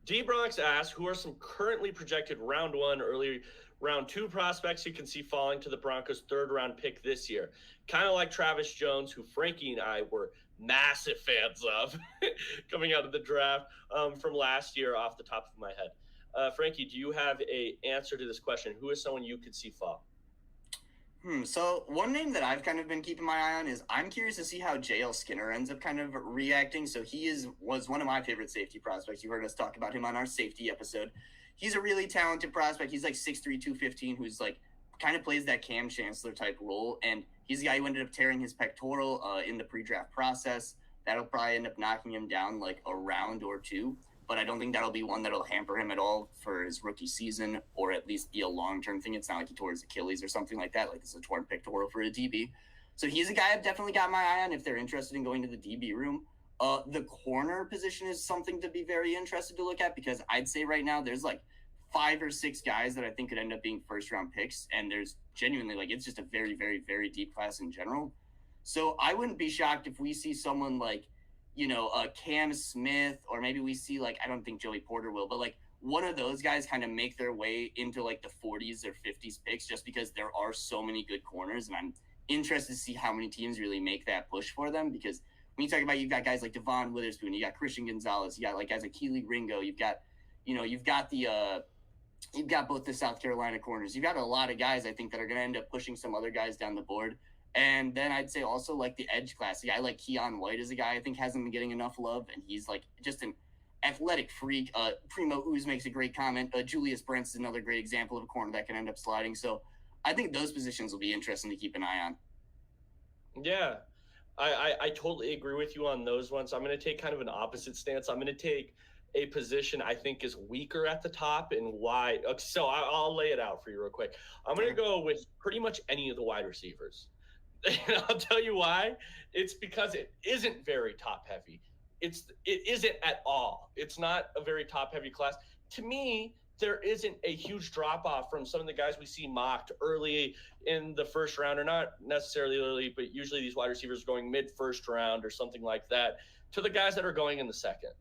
D-Bronx asks, who are some currently projected round one, early round two prospects you can see falling to the Broncos' third round pick this year? Kind of like Travis Jones, who Frankie and I were massive fans of coming out of the draft from last year off the top of my head. Frankie, do you have a answer to this question? Who is someone you could see fall? So one name that I've kind of been keeping my eye on is I'm curious to see how JL Skinner ends up kind of reacting. So was one of my favorite safety prospects. You heard us talk about him on our safety episode. He's a really talented prospect. He's like 6'3", 215, who's like kind of plays that Cam Chancellor type role. And he's the guy who ended up tearing his pectoral in the pre-draft process. That'll probably end up knocking him down like a round or two. But I don't think that'll be one that'll hamper him at all for his rookie season, or at least be a long-term thing. It's not like he tore his Achilles or something like that. Like, this is a torn pectoral for a DB. So he's a guy I've definitely got my eye on if they're interested in going to the DB room. The corner position is something to be very interested to look at, because I'd say right now there's like 5 or 6 guys that I think could end up being first-round picks, and there's genuinely, like, it's just a very, very, very deep class in general. So I wouldn't be shocked if we see someone like, Cam Smith, or maybe we see, like, I don't think Joey Porter will, but like one of those guys kind of make their way into like the 40s or 50s picks, just because there are so many good corners. And I'm interested to see how many teams really make that push for them, because when you talk about, you've got guys like Devon Witherspoon, you got Christian Gonzalez, you got like guys like Keely Ringo, you've got both the South Carolina corners. You've got a lot of guys, I think, that are going to end up pushing some other guys down the board. And then I'd say also like the edge class. A guy like Keon White is a guy I think hasn't been getting enough love, and he's like just an athletic freak. Primo Ooze makes a great comment. Julius Brents is another great example of a corner that can end up sliding. So I think those positions will be interesting to keep an eye on. Yeah, I totally agree with you on those ones. I'm going to take kind of an opposite stance. I'm going to take a position I think is weaker at the top, and why. So I'll lay it out for you real quick. I'm going to go with pretty much any of the wide receivers. And I'll tell you why. It's because it isn't very top heavy. It isn't at all. It's not a very top heavy class. To me, there isn't a huge drop off from some of the guys we see mocked early in the first round, or not necessarily early, but usually these wide receivers are going mid first round or something like that, to the guys that are going in the second,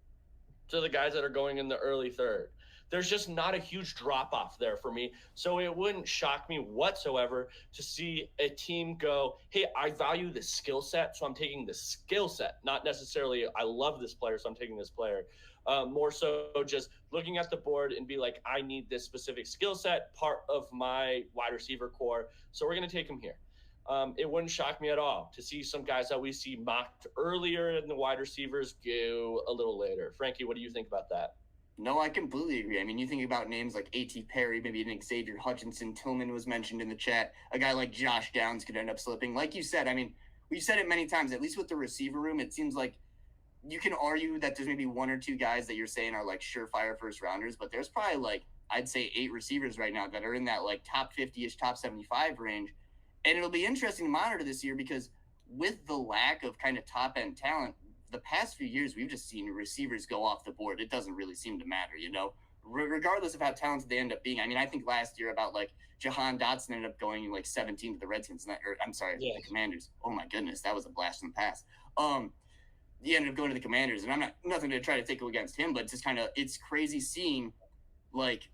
to the guys that are going in the early third. There's just not a huge drop off there for me. So it wouldn't shock me whatsoever to see a team go, hey, I value the skill set, so I'm taking the skill set. Not necessarily, I love this player, so I'm taking this player. More so just looking at the board and be like, I need this specific skill set, part of my wide receiver core, so we're going to take him here. It wouldn't shock me at all to see some guys that we see mocked earlier in the wide receivers go a little later. Frankie, what do you think about that? No, I completely agree. I mean, you think about names like A.T. Perry, maybe an Xavier Hutchinson, Tillman was mentioned in the chat. A guy like Josh Downs could end up slipping. Like you said, I mean, we've said it many times, at least with the receiver room, it seems like you can argue that there's maybe 1 or 2 guys that you're saying are like surefire first rounders, but there's probably like, I'd say 8 receivers right now that are in that like top 50-ish, top 75 range. And it'll be interesting to monitor this year, because with the lack of kind of top end talent, the past few years, we've just seen receivers go off the board. It doesn't really seem to matter, regardless of how talented they end up being. I mean, I think last year about like Jahan Dotson ended up going like 17 to the Redskins, the Commanders. Oh my goodness, that was a blast from the past. He ended up going to the Commanders, and I'm not nothing to try to take against him, but it's just kind of, it's crazy seeing like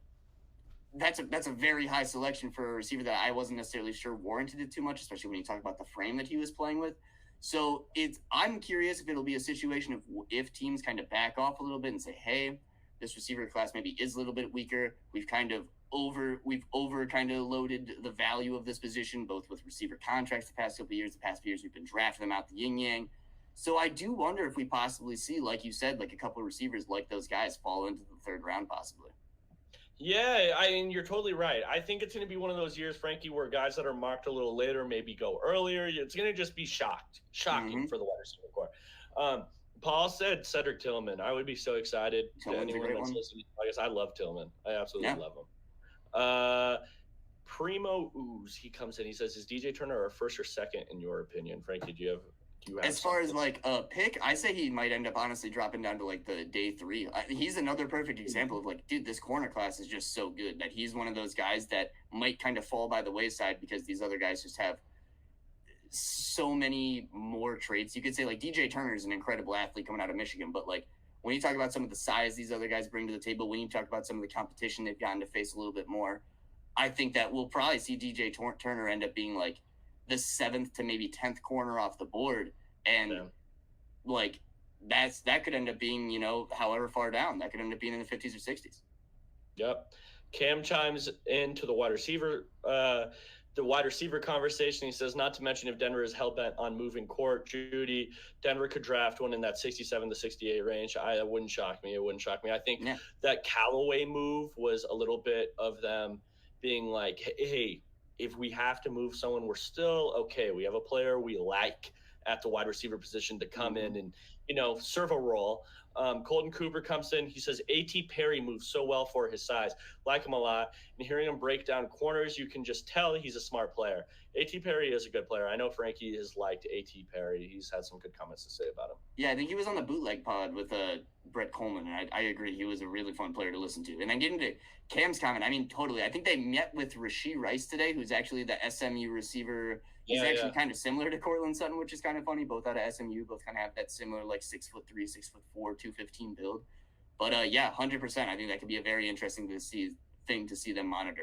that's a very high selection for a receiver that I wasn't necessarily sure warranted it too much, especially when you talk about the frame that he was playing with. So I'm curious if it'll be a situation of if teams kind of back off a little bit and say, hey, this receiver class maybe is a little bit weaker. We've over kind of loaded the value of this position, both with receiver contracts the past couple of years. The past few years, we've been drafting them out the yin yang. So I do wonder if we possibly see, like you said, like a couple of receivers like those guys fall into the third round possibly. Yeah, I mean, you're totally right. I think it's going to be one of those years, Frankie, where guys that are marked a little later maybe go earlier. It's going to just be shocking for the wide receiver core. Paul said Cedric Tillman. I would be so excited. Tillman's to anyone that's listening. I guess I love Tillman. I absolutely love him. Primo Ooze, he comes in. He says, is DJ Turner a first or second in your opinion? Frankie, do you have as far as like a pick, I say he might end up honestly dropping down to like the day 3. He's another perfect example of like, dude, this corner class is just so good that he's one of those guys that might kind of fall by the wayside because these other guys just have so many more traits. You could say like DJ Turner is an incredible athlete coming out of Michigan, but like when you talk about some of the size these other guys bring to the table, when you talk about some of the competition they've gotten to face a little bit more, I think that we'll probably see DJ Turner end up being like the 7th to maybe 10th corner off the board. And Yeah. like that could end up being, however far down. That could end up being in the 50s or 60s. Yep. Cam chimes into the wide receiver conversation. He says, not to mention if Denver is hell bent on moving court, Judy, Denver could draft one in that 67 to 68 range. It wouldn't shock me. It wouldn't shock me. I think that Callaway move was a little bit of them being like, hey, if we have to move someone, we're still okay. We have a player we like at the wide receiver position to come in and, serve a role. Colton Cooper comes in. He says A.T. Perry moves so well for his size. Like him a lot. And hearing him break down corners, you can just tell he's a smart player. A.T. Perry is a good player. I know Frankie has liked A.T. Perry. He's had some good comments to say about him. Yeah, I think he was on the bootleg pod with Brett Coleman, and I agree. He was a really fun player to listen to. And then getting to Cam's comment, I mean, totally. I think they met with Rashee Rice today, who's actually the SMU receiver. He's actually kind of similar to Cortland Sutton, which is kind of funny. Both out of SMU, both kind of have that similar 6'3", 6'4", 215 build. But 100%. I think that could be a very interesting thing to see them monitor.